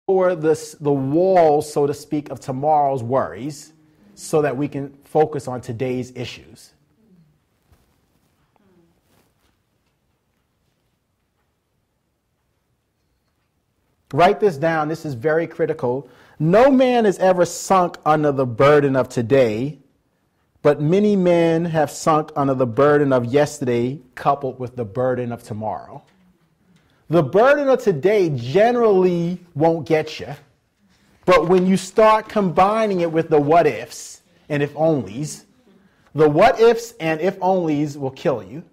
lower the walls, so to speak, of tomorrow's worries so that we can focus on today's issues. Write this down. This is very critical. No man is ever sunk under the burden of today, but many men have sunk under the burden of yesterday coupled with the burden of tomorrow. The burden of today generally won't get you, but when you start combining it with the what ifs and if onlys, the what ifs and if onlys will kill you.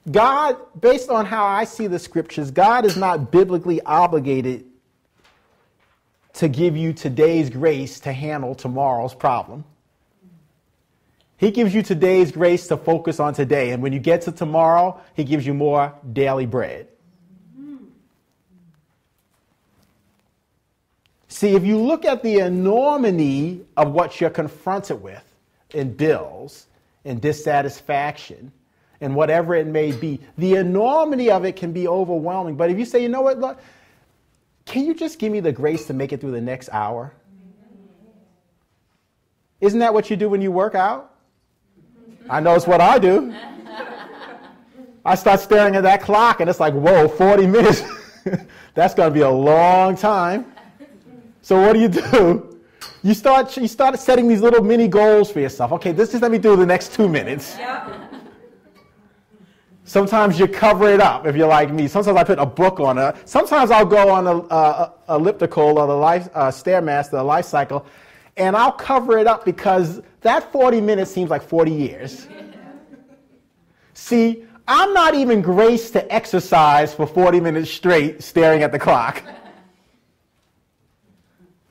God, based on how I see the scriptures, God is not biblically obligated to give you today's grace to handle tomorrow's problem. He gives you today's grace to focus on today. And when you get to tomorrow, he gives you more daily bread. See, if you look at the enormity of what you're confronted with in bills, in dissatisfaction, and whatever it may be, the enormity of it can be overwhelming. But if you say, you know what, look, can you just give me the grace to make it through the next hour? Isn't that what you do when you work out? I know it's what I do. I start staring at that clock and it's like, whoa, 40 minutes. That's going to be a long time. So what do? You start setting these little mini goals for yourself. Okay, this just let me do the next 2 minutes. Yep. Sometimes you cover it up if you're like me. Sometimes I put a book on it. Sometimes I'll go on a elliptical or the Stairmaster, the life cycle, and I'll cover it up because that 40 minutes seems like 40 years. See, I'm not even graced to exercise for 40 minutes straight staring at the clock.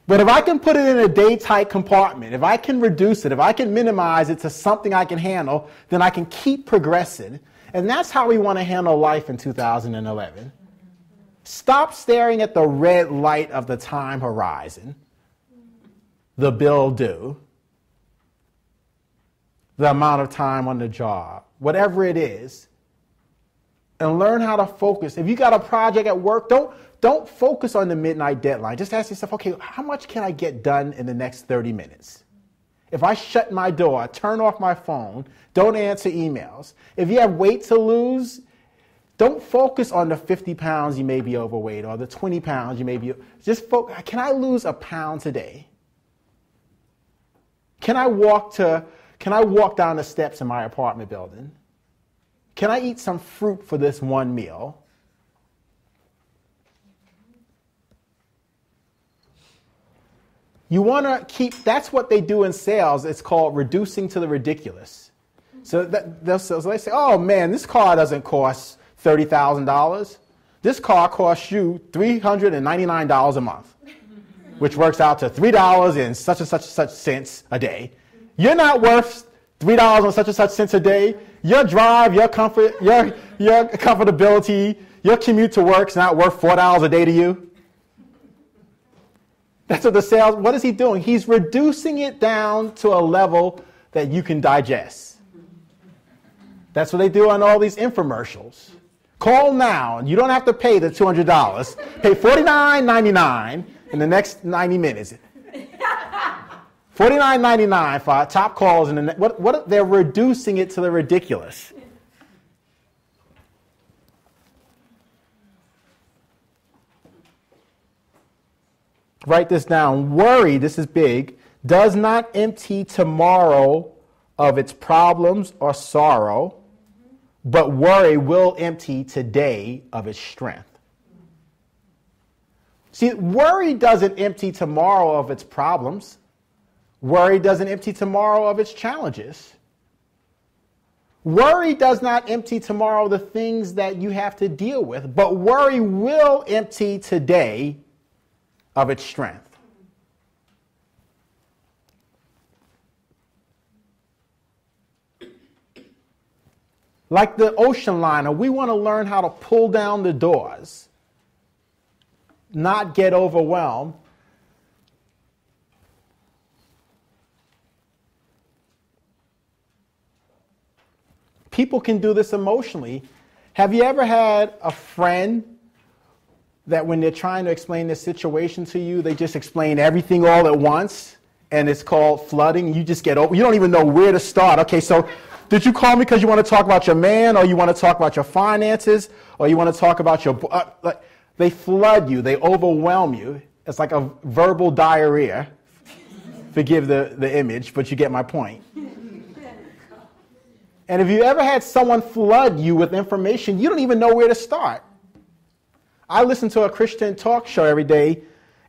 But if I can put it in a day-tight compartment, if I can reduce it, if I can minimize it to something I can handle, then I can keep progressing. And that's how we want to handle life in 2011. Stop staring at the red light of the time horizon, the bill due, the amount of time on the job, whatever it is, and learn how to focus. If you got a project at work, don't focus on the midnight deadline. Just ask yourself, okay, how much can I get done in the next 30 minutes? If I shut my door, turn off my phone, don't answer emails. If you have weight to lose, don't focus on the 50 pounds you may be overweight or the 20 pounds you may be. Just focus, can I lose a pound today? Can I walk down the steps in my apartment building? Can I eat some fruit for this one meal? You want to keep, that's what they do in sales. It's called reducing to the ridiculous. So they say, oh man, this car doesn't cost $30,000. This car costs you $399 a month, which works out to $3 and such cents a day. You're not worth $3 and such cents a day. Your drive, your comfort, your comfortability, your commute to work's not worth $4 a day to you. That's what the sales, what is he doing? He's reducing it down to a level that you can digest. That's what they do on all these infomercials. Call now, and you don't have to pay the $200. Pay $49.99 in the next 90 minutes. $49.99 for top calls. They're reducing it to the ridiculous. Write this down. Worry, this is big, does not empty tomorrow of its problems or sorrow, but worry will empty today of its strength. See, worry doesn't empty tomorrow of its problems. Worry doesn't empty tomorrow of its challenges. Worry does not empty tomorrow the things that you have to deal with, but worry will empty today of its strength. Like the ocean liner, we want to learn how to pull down the doors, not get overwhelmed. People can do this emotionally. Have you ever had a friend that when they're trying to explain this situation to you, they just explain everything all at once, and it's called flooding? You just get over, you don't even know where to start. Okay, so did you call me because you want to talk about your man, or you want to talk about your finances, or you want to talk about your... they flood you. They overwhelm you. It's like a verbal diarrhea. Forgive the image, but you get my point. And if you ever had someone flood you with information, you don't even know where to start. I listen to a Christian talk show every day,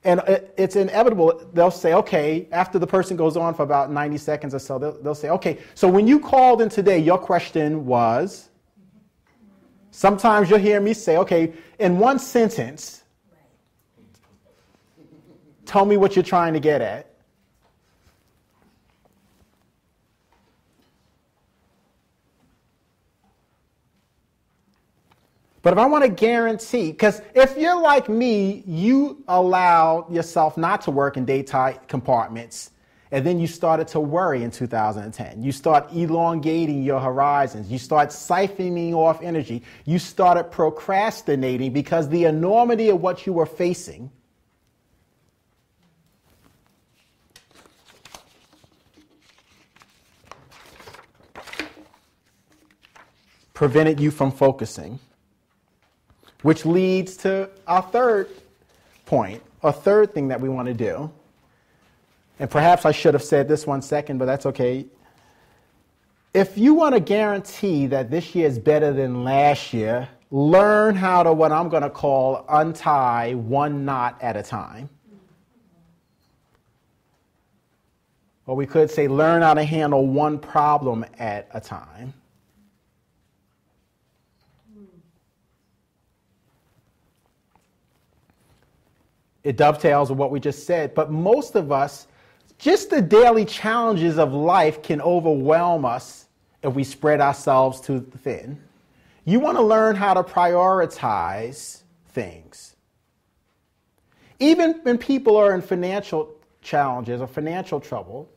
and it's inevitable. They'll say, okay, after the person goes on for about 90 seconds or so, they'll say, okay, so when you called in today, your question was... Sometimes you'll hear me say, okay, in one sentence, tell me what you're trying to get at. But if I want to guarantee, because if you're like me, you allow yourself not to work in daytime compartments, and then you started to worry in 2010. You start elongating your horizons. You start siphoning off energy. You started procrastinating because the enormity of what you were facing prevented you from focusing. Which leads to our third point, a third thing that we want to do. And perhaps I should have said this one second, but that's okay. If you want to guarantee that this year is better than last year, learn how to, what I'm going to call, untie one knot at a time. Or we could say learn how to handle one problem at a time. It dovetails with what we just said, but most of us, just the daily challenges of life can overwhelm us if we spread ourselves too thin. You want to learn how to prioritize things. Even when people are in financial challenges or financial trouble,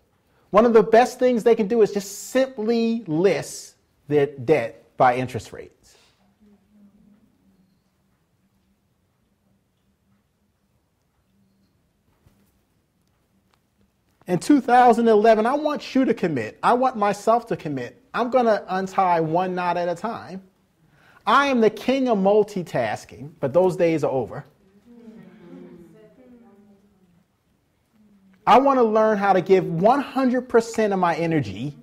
one of the best things they can do is just simply list their debt by interest rates. In 2011, I want you to commit. I want myself to commit. I'm going to untie one knot at a time. I am the king of multitasking, but those days are over. I want to learn how to give 100% of my energy.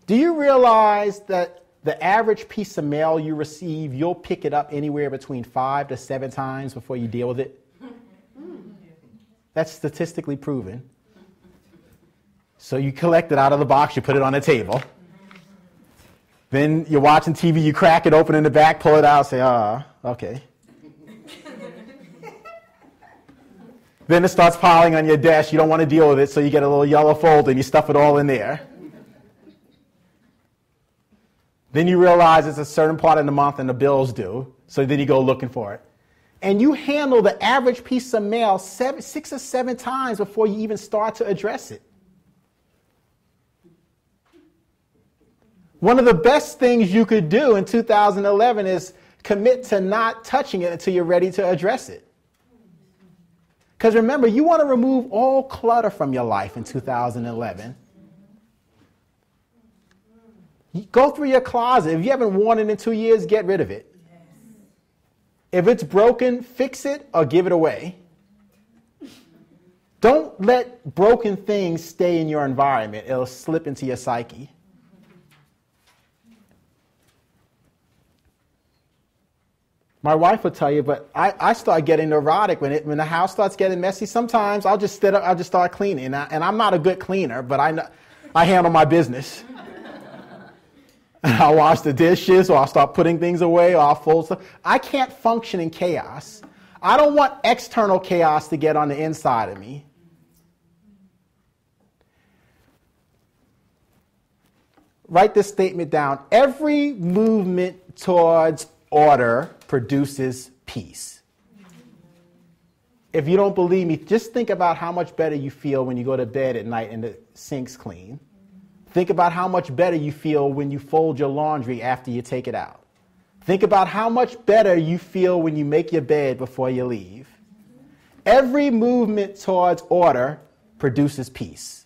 Do you realize that the average piece of mail you receive, you'll pick it up anywhere between 5 to 7 times before you deal with it? That's statistically proven. So you collect it out of the box, you put it on the table. Then you're watching TV, you crack it open in the back, pull it out, say, okay. Then it starts piling on your desk, you don't want to deal with it, so you get a little yellow folder and you stuff it all in there. Then you realize it's a certain part of the month and the bill's due, so then you go looking for it. And you handle the average piece of mail 6 or 7 times before you even start to address it. One of the best things you could do in 2011 is commit to not touching it until you're ready to address it. Because remember, you want to remove all clutter from your life in 2011. Go through your closet. If you haven't worn it in 2 years, get rid of it. If it's broken, fix it or give it away. Don't let broken things stay in your environment. It'll slip into your psyche. My wife will tell you, but I start getting neurotic when the house starts getting messy. Sometimes I'll just start cleaning. And I'm not a good cleaner, but I handle my business. I'll wash the dishes, or I'll start putting things away, or I'll fold stuff. I can't function in chaos. I don't want external chaos to get on the inside of me. Write this statement down. Every movement towards order produces peace. If you don't believe me, just think about how much better you feel when you go to bed at night and the sink's clean. Think about how much better you feel when you fold your laundry after you take it out. Think about how much better you feel when you make your bed before you leave. Every movement towards order produces peace.